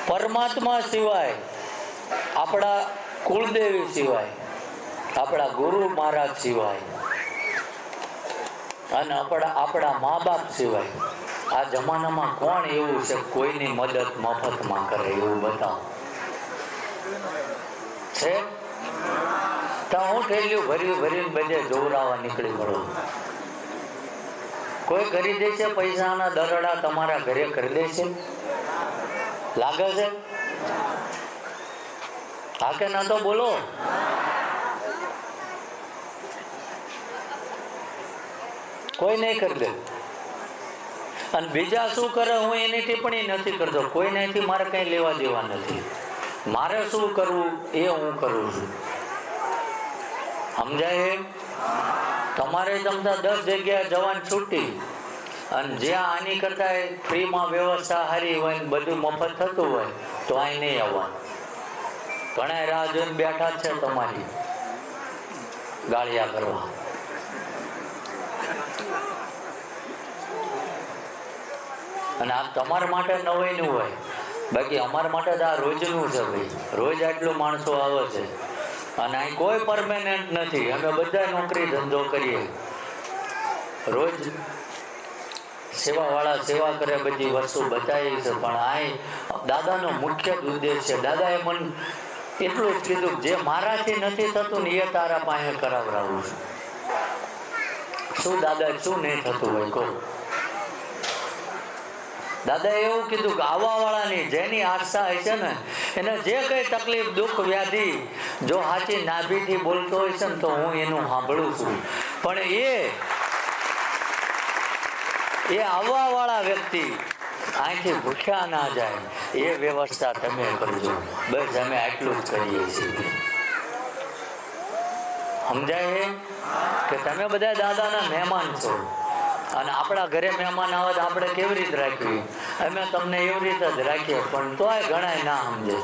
પરમાત્મા સિવાય, આપણા કુળદેવી સિવાય, આપણા ગુરુ મહારાજ સિવાય અને આપણા મા બાપ સિવાય આ જમાનામાં કોણ એવું છે કોઈની મદદ મફતમાં કરે? એવું બતાવો છે? તો હું થયેલું ભર્યું બધે જોવરાવા નીકળી પડો. કોઈ કરી દે છે? પૈસાના દરડા તમારા ઘરે કરી દે છે? લાગે છે? હા કે ના? તો બોલો. કોઈ નહીં કરી દે. અને બીજા શું કરે હું એની ટિપ્પણી નથી કરતો. કોઈનાથી મારે કઈ લેવા દેવા નથી. મારે શું કરવું એ હું કરું છું. સમજાય? તમારે જમતા 10 જગ્યાએ જવાની છૂટી, અને જ્યાં આની કરતા ફ્રીમાં વ્યવસ્થા સારી હોય ને બધું મફત થતું હોય તો અહીં નહીં આવવાનું. ઘણા રાહ જોઈને બેઠા છે તમારી ગાળિયા કરવા. અને આ તમારા માટે નવાઈનું હોય, બાકી અમારા માટે તો આ રોજનું છે ભાઈ. રોજ આટલું માણસો આવે છે અને અહીં કોઈ પરમેનન્ટ નથી. અમે બધા નોકરી ધંધો કરીએ, રોજ સેવાવાળા સેવા કરે, બધી વસ્તુ બતાવી છે. પણ અહીં દાદાનો મુખ્ય ઉદ્દેશ છે. દાદાએ મને એટલું જ કીધું જે મારાથી નથી થતું ને એ તારા પાસે કરાવડાવું છું. શું દાદા શું નહીં થતું હોય કહો? દાદાએ એવું કીધું કે આવવા વાળાની જેની આસ્થા હોય છે ને એને જે કઈ તકલીફ દુઃખ વ્યાધિ જો સાચી નાભીથી બોલતો હોય છે ને તો હું એનું સાંભળું છું. પણ એ આવવા વાળા વ્યક્તિ અહીંથી ભૂખ્યા ના જાય એ વ્યવસ્થા તમે કરજો. બસ અમે આટલું જ કરીએ છીએ. સમજાય કે તમે બધા દાદાના મહેમાન છો અને આપણા ઘરે મહેમાન આવે તો આપણે કેવી રીતે રાખવી? અમે તમને એવી રીતે જ રાખીએ, પણ તોય ઘણા ના સમજે.